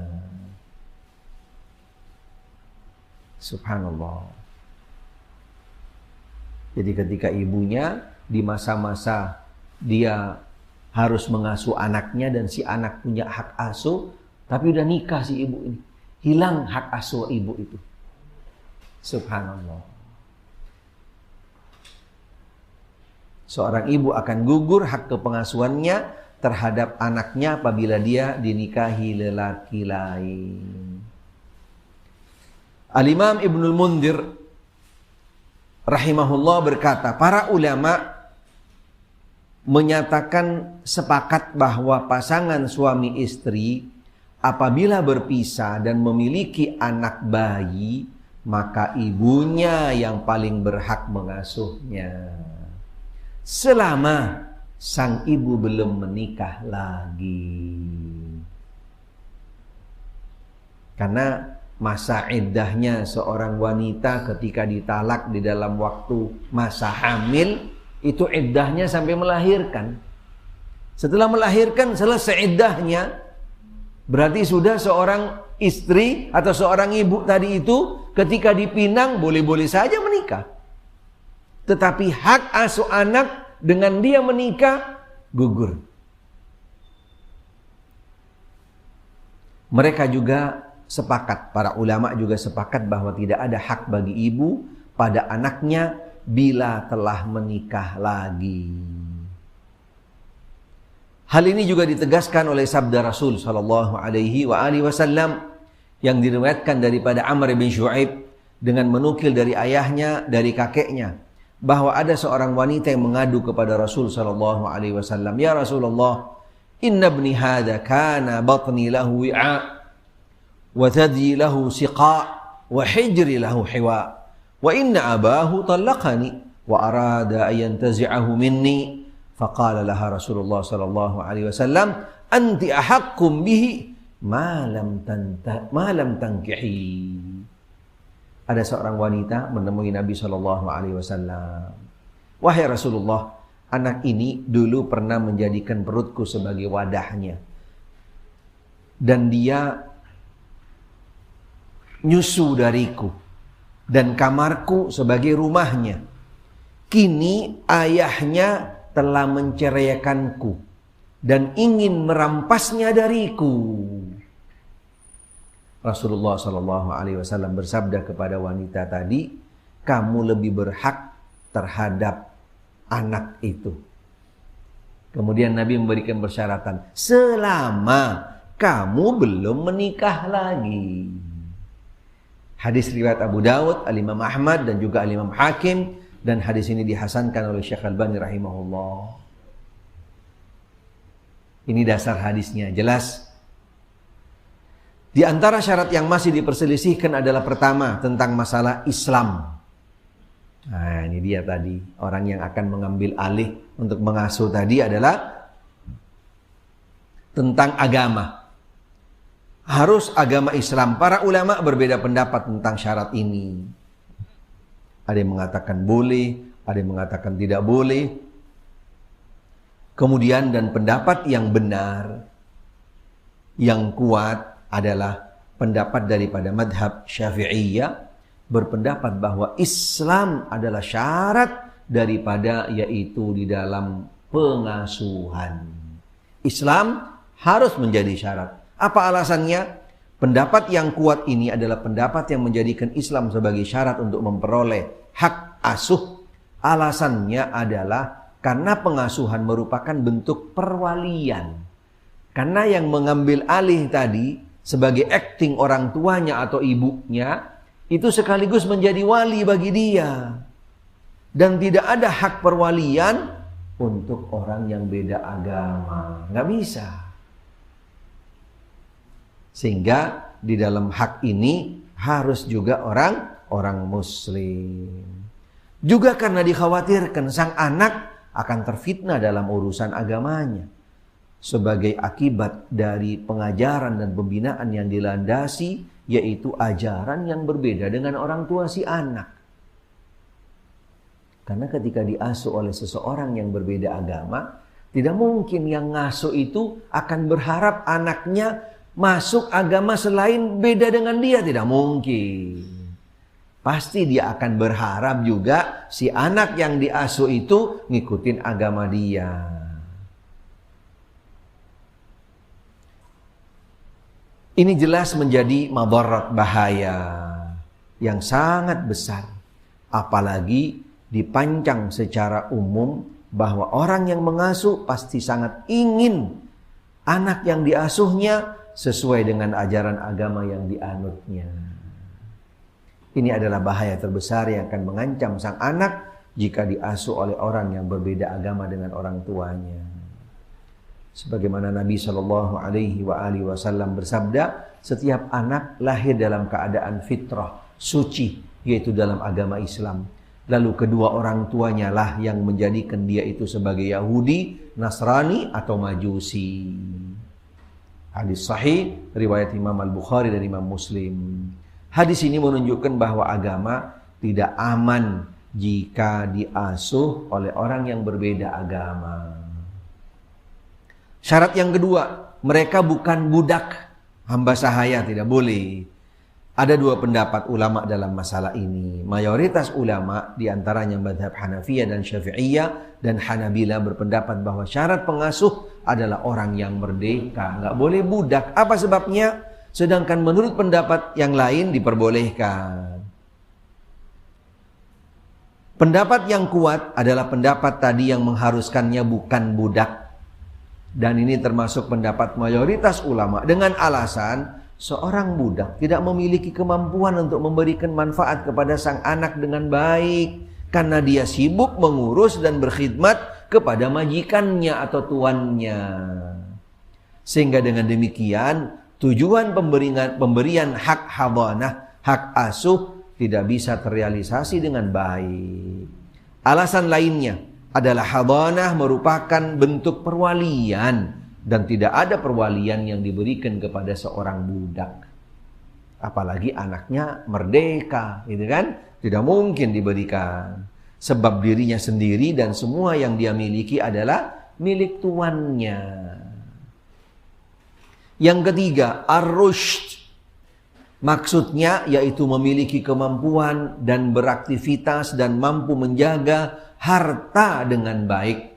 Subhanallah. Jadi ketika ibunya di masa-masa dia harus mengasuh anaknya dan si anak punya hak asuh, tapi udah nikah si ibu ini, hilang hak asuh ibu itu. Subhanallah. Seorang ibu akan gugur hak kepengasuhannya terhadap anaknya apabila dia dinikahi lelaki lain. Al-Imam Ibnul Mundir rahimahullah berkata, para ulama menyatakan sepakat bahwa pasangan suami istri apabila berpisah dan memiliki anak bayi, maka ibunya yang paling berhak mengasuhnya. Selama sang ibu belum menikah lagi. Karena masa iddahnya seorang wanita ketika ditalak di dalam waktu masa hamil, itu iddahnya sampai melahirkan. Setelah melahirkan, selesai iddahnya, berarti sudah seorang istri atau seorang ibu tadi itu ketika dipinang boleh-boleh saja menikah. Tetapi hak asuh anak dengan dia menikah gugur. Mereka juga sepakat, para ulama juga sepakat bahwa tidak ada hak bagi ibu pada anaknya bila telah menikah lagi. Hal ini juga ditegaskan oleh sabda Rasul sallallahu alaihi wasallam yang diriwayatkan daripada Amr bin Shu'aib dengan menukil dari ayahnya, dari kakeknya, bahwa ada seorang wanita yang mengadu kepada Rasul sallallahu alaihi wasallam, "Ya Rasulullah, inna ibni hadha kana batni lahu wi'a wa thadi lahu siqa wa hijri lahu hiwa wa inna abahu talaqani wa arada an yantazi'ahu minni." Faqala laha Rasulullah sallallahu alaihi wasallam, "Anti ahaqqum bihi ma lam tankihi." Ada seorang wanita menemui Nabi sallallahu alaihi wasallam. "Wahai Rasulullah, anak ini dulu pernah menjadikan perutku sebagai wadahnya. Dan dia nyusu dariku dan kamarku sebagai rumahnya. Kini ayahnya telah menceraikanku dan ingin merampasnya dariku." Rasulullah sallallahu alaihi wasallam bersabda kepada wanita tadi, "Kamu lebih berhak terhadap anak itu. Kemudian Nabi memberikan persyaratan, selama kamu belum menikah lagi. Hadis riwayat Abu Dawud, Al-Imam Ahmad dan juga Al-Imam Hakim, dan hadis ini dihasankan oleh Syekh Albani rahimahullah. Ini dasar hadisnya, jelas. Di antara syarat yang masih diperselisihkan adalah pertama, tentang masalah Islam. Nah, ini dia tadi, orang yang akan mengambil alih untuk mengasuh tadi adalah tentang agama. Harus agama Islam. Para ulama berbeda pendapat tentang syarat ini. Ada yang mengatakan boleh, ada yang mengatakan tidak boleh. Kemudian dan pendapat yang benar, yang kuat adalah pendapat daripada madhab Syafi'iyah, berpendapat bahwa Islam adalah syarat daripada yaitu di dalam pengasuhan. Islam harus menjadi syarat. Apa alasannya? Pendapat yang kuat ini adalah pendapat yang menjadikan Islam sebagai syarat untuk memperoleh hak asuh. Alasannya adalah karena pengasuhan merupakan bentuk perwalian. Karena yang mengambil alih tadi sebagai acting orang tuanya atau ibunya, itu sekaligus menjadi wali bagi dia. Dan tidak ada hak perwalian untuk orang yang beda agama. Nggak bisa. Sehingga di dalam hak ini harus juga orang muslim. Juga karena dikhawatirkan sang anak akan terfitnah dalam urusan agamanya. Sebagai akibat dari pengajaran dan pembinaan yang dilandasi, yaitu ajaran yang berbeda dengan orang tua si anak. Karena ketika diasuh oleh seseorang yang berbeda agama, tidak mungkin yang ngasuh itu akan berharap anaknya masuk agama selain beda dengan dia. Tidak mungkin. Pasti dia akan berharap juga si anak yang diasuh itu ngikutin agama dia. Ini jelas menjadi madarat, bahaya yang sangat besar. Apalagi dipancang secara umum bahwa orang yang mengasuh pasti sangat ingin anak yang diasuhnya sesuai dengan ajaran agama yang dianutnya. Ini adalah bahaya terbesar yang akan mengancam sang anak jika diasuh oleh orang yang berbeda agama dengan orang tuanya. Sebagaimana Nabi SAW bersabda, setiap anak lahir dalam keadaan fitrah, suci, yaitu dalam agama Islam. Lalu kedua orang tuanya lah yang menjadikan dia itu sebagai Yahudi, Nasrani atau Majusi. Hadis sahih, riwayat Imam Al-Bukhari dan Imam Muslim. Hadis ini menunjukkan bahwa agama tidak aman jika diasuh oleh orang yang berbeda agama. Syarat yang kedua, mereka bukan budak, hamba sahaya, tidak boleh. Ada dua pendapat ulama dalam masalah ini. Mayoritas ulama diantaranya mazhab Hanafiyah dan Syafi'iyah dan Hanabila berpendapat bahwa syarat pengasuh adalah orang yang merdeka, nggak boleh budak. Apa sebabnya? Sedangkan menurut pendapat yang lain diperbolehkan. Pendapat yang kuat adalah pendapat tadi yang mengharuskannya bukan budak. Dan ini termasuk pendapat mayoritas ulama dengan alasan seorang budak tidak memiliki kemampuan untuk memberikan manfaat kepada sang anak dengan baik karena dia sibuk mengurus dan berkhidmat kepada majikannya atau tuannya. Sehingga dengan demikian tujuan pemberian hak hadanah, hak asuh tidak bisa terrealisasi dengan baik. Alasan lainnya adalah hadanah merupakan bentuk perwalian dan tidak ada perwalian yang diberikan kepada seorang budak. Apalagi anaknya merdeka, gitu kan? Tidak mungkin diberikan. Sebab dirinya sendiri dan semua yang dia miliki adalah milik tuannya. Yang ketiga, ar-rushd. Maksudnya yaitu memiliki kemampuan dan beraktivitas dan mampu menjaga harta dengan baik.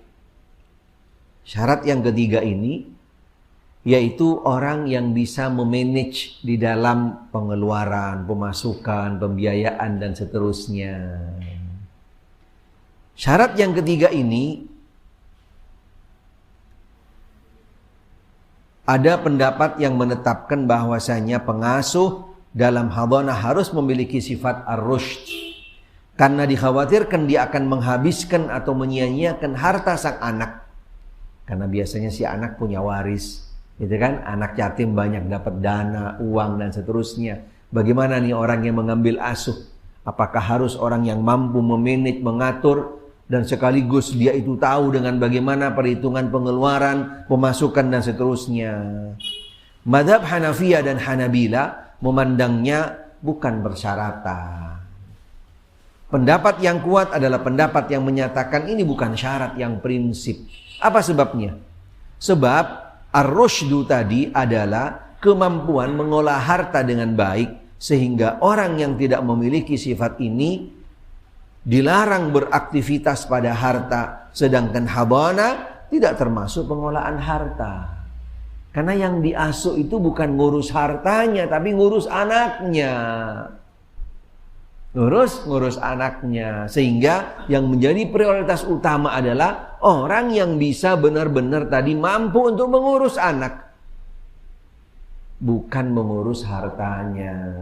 Syarat yang ketiga ini yaitu orang yang bisa memanage di dalam pengeluaran, pemasukan, pembiayaan dan seterusnya. Syarat yang ketiga ini, ada pendapat yang menetapkan bahwasanya pengasuh dalam hadanah harus memiliki sifat ar-rushd. Karena dikhawatirkan dia akan menghabiskan atau menyia-nyiakan harta sang anak. Karena biasanya si anak punya waris, gitu kan? Anak yatim banyak dapat dana, uang dan seterusnya. Bagaimana nih orang yang mengambil asuh? Apakah harus orang yang mampu memanage, mengatur, dan sekaligus dia itu tahu dengan bagaimana perhitungan pengeluaran, pemasukan dan seterusnya? Mazhab Hanafiyah dan Hanabila memandangnya bukan persyaratan. Pendapat yang kuat adalah pendapat yang menyatakan ini bukan syarat yang prinsip. Apa sebabnya? Sebab ar-rusydu tadi adalah kemampuan mengolah harta dengan baik, sehingga orang yang tidak memiliki sifat ini dilarang beraktivitas pada harta. Sedangkan hadanah tidak termasuk pengolahan harta. Karena yang diasuh itu bukan ngurus hartanya, tapi ngurus anaknya. Ngurus anaknya. Sehingga yang menjadi prioritas utama adalah orang yang bisa benar-benar tadi mampu untuk mengurus anak, bukan mengurus hartanya.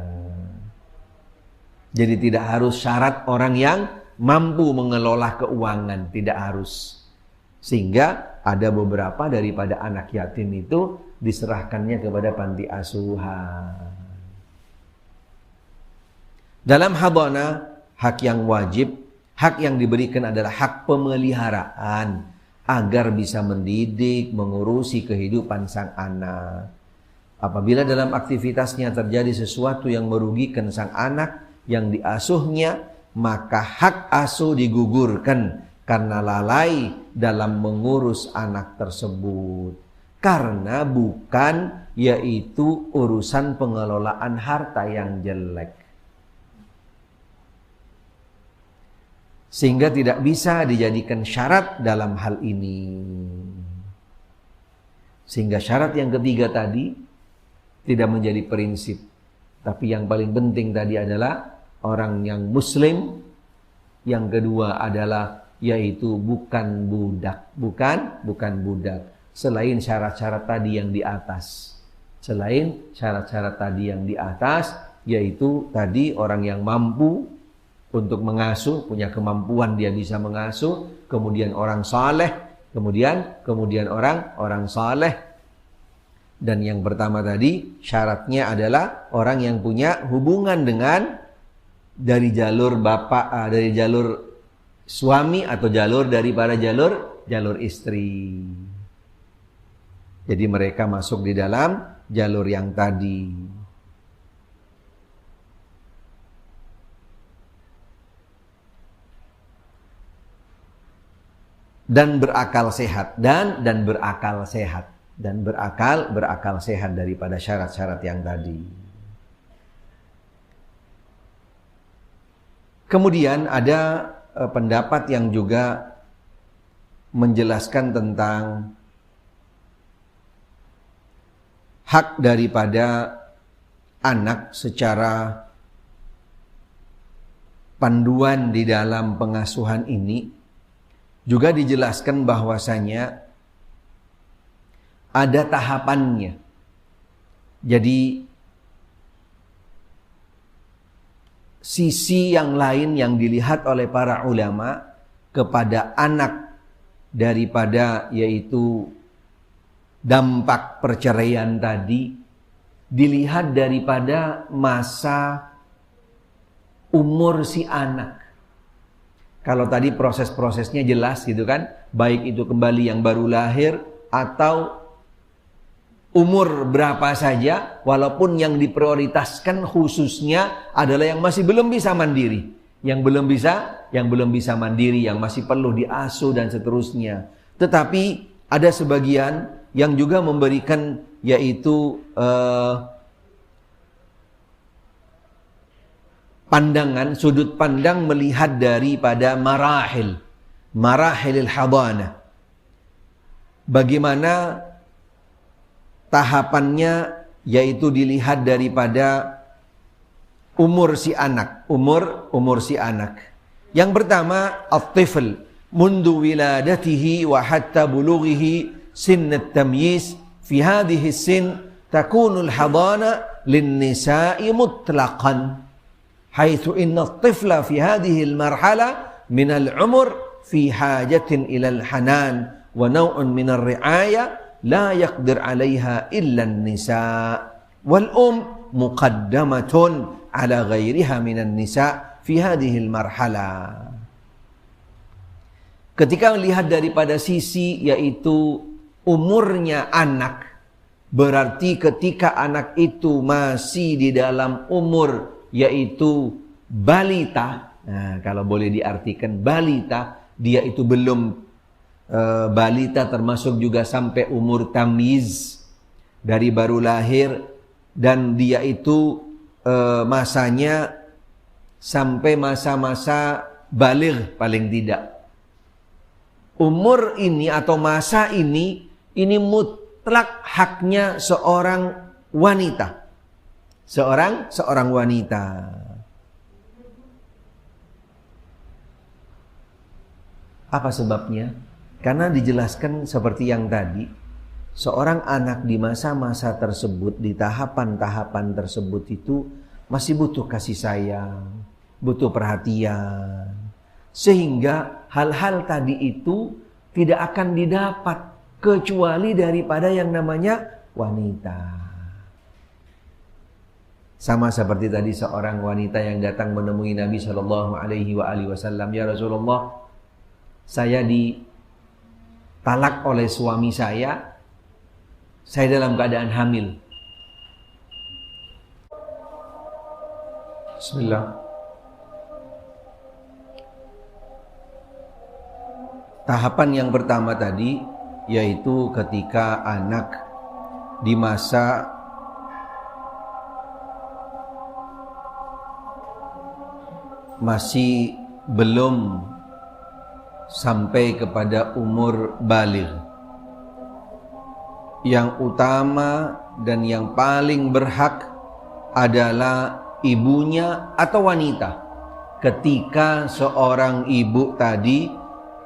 Jadi tidak harus syarat orang yang mampu mengelola keuangan, tidak harus. Sehingga ada beberapa daripada anak yatim itu diserahkannya kepada panti asuhan. Dalam hadanah, hak yang wajib, hak yang diberikan adalah hak pemeliharaan agar bisa mendidik, mengurusi kehidupan sang anak. Apabila dalam aktivitasnya terjadi sesuatu yang merugikan sang anak yang diasuhnya, maka hak asuh digugurkan karena lalai dalam mengurus anak tersebut. Karena bukan yaitu urusan pengelolaan harta yang jelek. Sehingga tidak bisa dijadikan syarat dalam hal ini. Sehingga syarat yang ketiga tadi tidak menjadi prinsip. Tapi yang paling penting tadi adalah orang yang muslim. Yang kedua adalah yaitu bukan budak. Bukan budak. Selain syarat-syarat tadi yang di atas. Yaitu tadi orang yang mampu untuk mengasuh, punya kemampuan dia bisa mengasuh, kemudian orang saleh, kemudian orang saleh. Dan yang pertama tadi syaratnya adalah orang yang punya hubungan dengan dari jalur bapak, dari jalur suami atau daripada jalur istri. Jadi mereka masuk di dalam jalur yang tadi. Dan berakal sehat dan berakal sehat daripada syarat-syarat yang tadi. Kemudian ada pendapat yang juga menjelaskan tentang hak daripada anak secara panduan di dalam pengasuhan ini. Juga dijelaskan bahwasanya ada tahapannya. Jadi sisi yang lain yang dilihat oleh para ulama kepada anak daripada yaitu dampak perceraian tadi dilihat daripada masa umur si anak. Kalau tadi proses-prosesnya jelas gitu kan, baik itu kembali yang baru lahir atau umur berapa saja, walaupun yang diprioritaskan khususnya adalah yang masih belum bisa mandiri, yang belum bisa mandiri, yang masih perlu diasuh dan seterusnya. Tetapi ada sebagian yang juga memberikan yaitu pandangan, sudut pandang melihat daripada marahilil hadanah. Bagaimana tahapannya, yaitu dilihat daripada umur si anak. Yang pertama, at-tifl mundu wiladatihi wa hatta bulughihi sin at-tamyiz. Fi hadhihi sin takunu al-hadana lin-nisa'i mutlaqan. Haitsu inna at-tifla fi hadhihi al-marhala min al-umr fi hajatin ila al-hanan wa naw'un min ar-ri'aya la yaqdir 'alayha illa an-nisa' wal muqaddamatun 'ala ghairiha min an-nisa' fi hadhihi al-marhala. Ketika melihat daripada sisi yaitu umurnya anak, berarti ketika anak itu masih di dalam umur yaitu balita. Nah, kalau boleh diartikan balita, dia itu belum balita, termasuk juga sampai umur tamyiz, dari baru lahir, dan dia itu masanya sampai masa-masa baligh paling tidak. Umur ini atau masa ini mutlak haknya seorang wanita. Seorang wanita. Apa sebabnya? Karena dijelaskan seperti yang tadi, seorang anak di masa-masa tersebut, di tahapan-tahapan tersebut itu masih butuh kasih sayang, butuh perhatian. Sehingga hal-hal tadi itu tidak akan didapat kecuali daripada yang namanya wanita. Sama seperti tadi seorang wanita yang datang menemui Nabi Shallallahu Alaihi Wasallam, ya Rasulullah, saya ditalak oleh suami saya dalam keadaan hamil. Bismillah. Tahapan yang pertama tadi yaitu ketika anak di masa masih belum sampai kepada umur baligh. Yang utama dan yang paling berhak adalah ibunya atau wanita. Ketika seorang ibu tadi,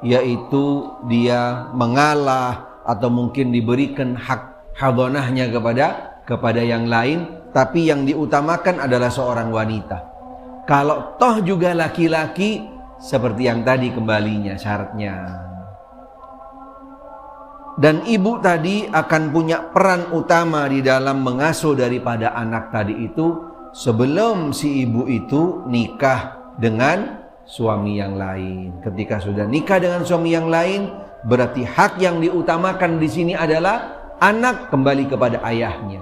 yaitu dia mengalah atau mungkin diberikan hak hadonahnya kepada yang lain, tapi yang diutamakan adalah seorang wanita. Kalau toh juga laki-laki, seperti yang tadi kembalinya syaratnya. Dan ibu tadi akan punya peran utama di dalam mengasuh daripada anak tadi itu sebelum si ibu itu nikah dengan suami yang lain. Ketika sudah nikah dengan suami yang lain, berarti hak yang diutamakan di sini adalah anak kembali kepada ayahnya.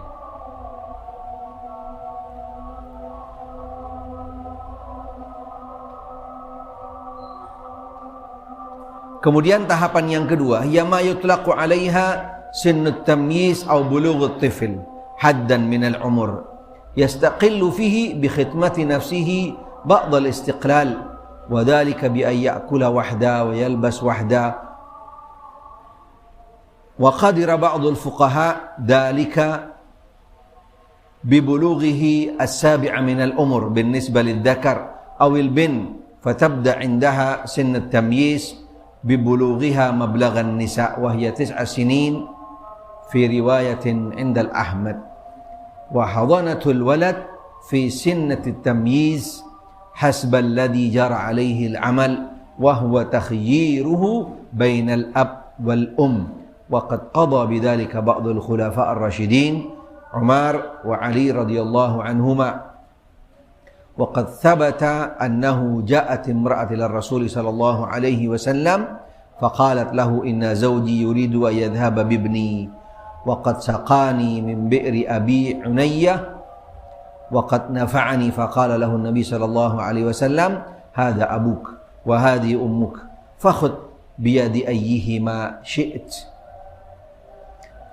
Kemudian tahapan yang kedua, yama yutlaqu 'alaiha sinnut tamyiz aw bulughut tifl haddan min al-umur yastaqillu fihi bi khidmati nafsihi ba'd al-istiqlal wa dhalika bi an ya'kula wahda wa yalbas wahda wa qadira ba'd al-fuqaha dhalika bi bulughihi as-sabi'a min al-umur بالنسبة للذكر أو البنت فتبدأ عندها سن التمييز ببلوغها مبلغ النساء وهي 9 سنين في رواية عند الأحمد وحضانة الولد في سنة التمييز حسب الذي جرى عليه العمل وهو تخييره بين الأب والأم وقد قضى بذلك بعض الخلفاء الراشدين عمر وعلي رضي الله عنهما وقد ثبت أنه جاءت امرأة إلى الرسول صلى الله عليه وسلم فقالت له إن زوجي يريد أن يذهب بابني وقد سقاني من بئر أبي عنية وقد نفعني فقال له النبي صلى الله عليه وسلم هذا أبوك وهذه أمك فخذ بيد أيهما شئت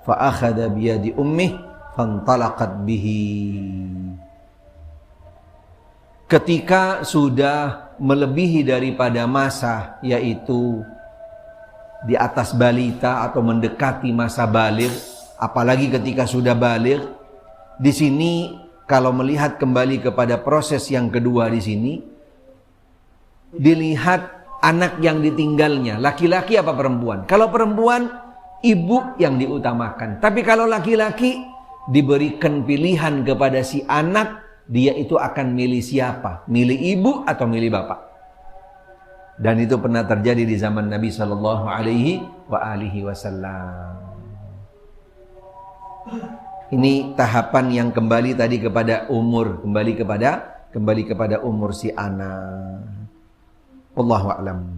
فأخذ بيد أمه فانطلقت به. Ketika sudah melebihi daripada masa, yaitu di atas balita atau mendekati masa baligh, apalagi ketika sudah baligh, di sini kalau melihat kembali kepada proses yang kedua di sini, dilihat anak yang ditinggalnya, laki-laki apa perempuan. Kalau perempuan, ibu yang diutamakan. Tapi kalau laki-laki, diberikan pilihan kepada si anak, dia itu akan milih siapa? Milih ibu atau milih bapak? Dan itu pernah terjadi di zaman Nabi Sallallahu Alaihi Wasallam. Ini tahapan yang kembali tadi kepada umur, kembali kepada umur si anak. Wallahu a'lam.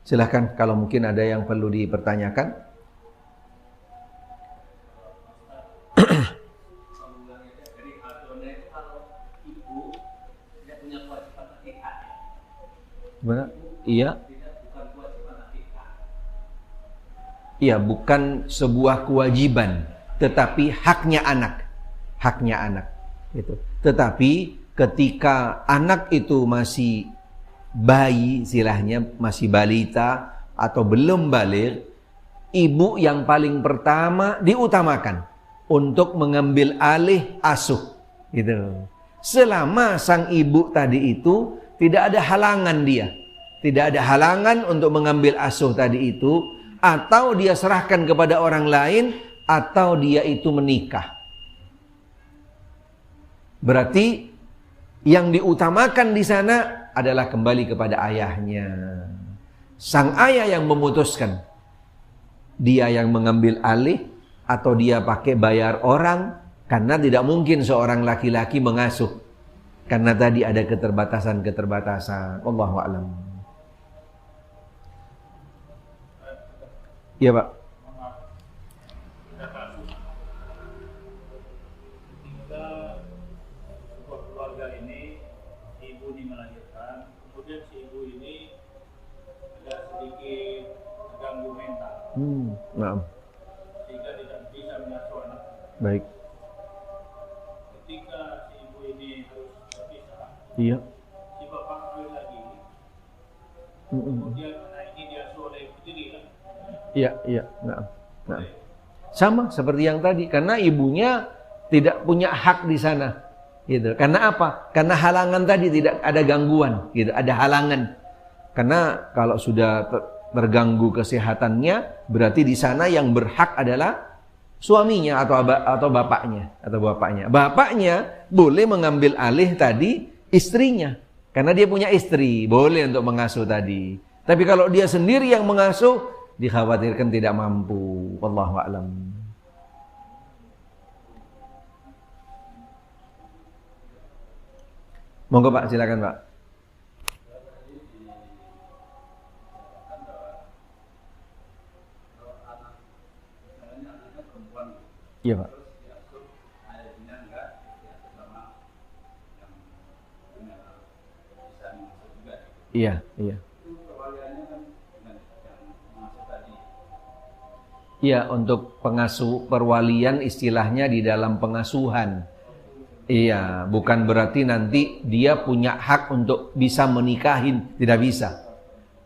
Silahkan kalau mungkin ada yang perlu dipertanyakan. Benar? Iya. Iya, bukan sebuah kewajiban, tetapi haknya anak. Haknya anak. Gitu. Tetapi ketika anak itu masih bayi, istilahnya masih balita atau belum baligh, ibu yang paling pertama diutamakan untuk mengambil alih asuh. Gitu. Selama sang ibu tadi itu tidak ada halangan dia. Tidak ada halangan untuk mengambil asuh tadi itu. Atau dia serahkan kepada orang lain. Atau dia itu menikah. Berarti yang diutamakan di sana adalah kembali kepada ayahnya. Sang ayah yang memutuskan. Dia yang mengambil alih. Atau dia pakai bayar orang. Karena tidak mungkin seorang laki-laki mengasuh. Karena tadi ada keterbatasan. Wallahu a'lam. Iya, Pak. Ketika sebuah keluarga ini, ibu ini melahirkan, kemudian si ibu ini agak sedikit terganggu mental. Maaf. Sehingga tidak bisa mengasuh anak. Baik. Ketika si ibu ini harus berpisah, Iya. si bapak kawin lagi, kemudian anak ini diasuh oleh ibu tiri kan? Iya. Nah. Sama seperti yang tadi, karena ibunya tidak punya hak di sana. Gitu. Karena apa? Karena halangan tadi, tidak ada gangguan, gitu. Ada halangan. Karena kalau sudah terganggu kesehatannya, berarti di sana yang berhak adalah suaminya atau bapaknya. Bapaknya boleh mengambil alih tadi istrinya. Karena dia punya istri, boleh untuk mengasuh tadi. Tapi kalau dia sendiri yang mengasuh, dikhawatirkan tidak mampu. Wallahu a'lam. Monggo Pak, silakan Pak. Iya Pak. Iya. Iya, untuk pengasuh perwalian istilahnya di dalam pengasuhan. Iya, bukan berarti nanti dia punya hak untuk bisa menikahin, tidak bisa.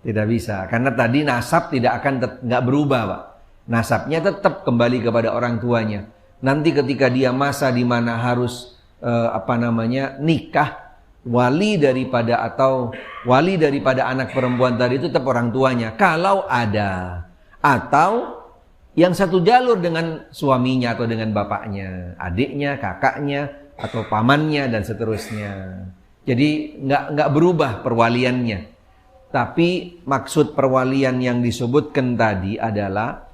Tidak bisa, karena tadi nasab tidak akan nggak berubah, Pak. Nasabnya tetap kembali kepada orang tuanya. Nanti ketika dia masa di mana harus nikah, wali daripada anak perempuan tadi itu tetap orang tuanya. Kalau ada, atau yang satu jalur dengan suaminya atau dengan bapaknya, adiknya, kakaknya, atau pamannya dan seterusnya. Jadi nggak berubah perwaliannya. Tapi maksud perwalian yang disebutkan tadi adalah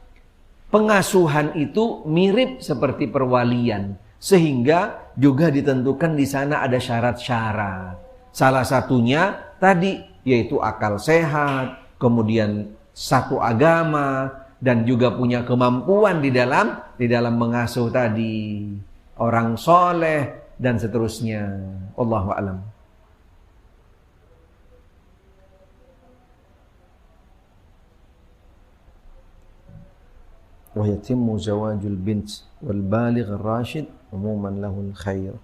pengasuhan itu mirip seperti perwalian, sehingga juga ditentukan di sana ada syarat-syarat. Salah satunya tadi yaitu akal sehat, kemudian satu agama, dan juga punya kemampuan di dalam mengasuh tadi, orang soleh dan seterusnya. Allahu a'lam. Wa yatimmu zawajul bint wal baligh ar-rashid umuman lahul khair.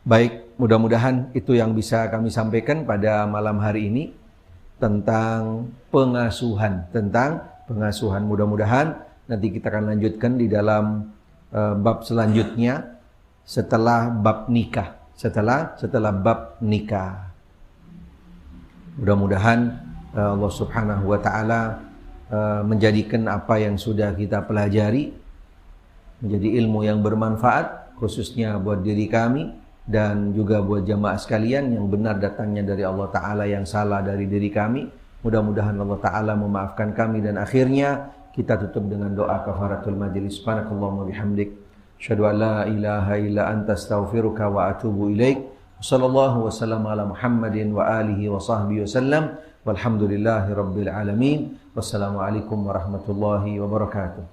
Baik, mudah-mudahan itu yang bisa kami sampaikan pada malam hari ini tentang pengasuhan. Mudah-mudahan nanti kita akan lanjutkan di dalam bab selanjutnya setelah bab nikah. Setelah bab nikah. Mudah-mudahan Allah Subhanahu wa taala menjadikan apa yang sudah kita pelajari menjadi ilmu yang bermanfaat khususnya buat diri kami dan juga buat jamaah sekalian yang benar datangnya dari Allah Ta'ala, yang salah dari diri kami. Mudah-mudahan Allah Ta'ala memaafkan kami dan akhirnya kita tutup dengan doa kafaratul majlis. Subhanakallahumma bihamdik, asyhadu an la ilaha illa anta astaghfiruka wa atubu ilaik. Sallallahu wasallam ala Muhammadin wa alihi wa sahbihi wasallam. Walhamdulillahi rabbil alamin. Wassalamualaikum warahmatullahi wabarakatuh.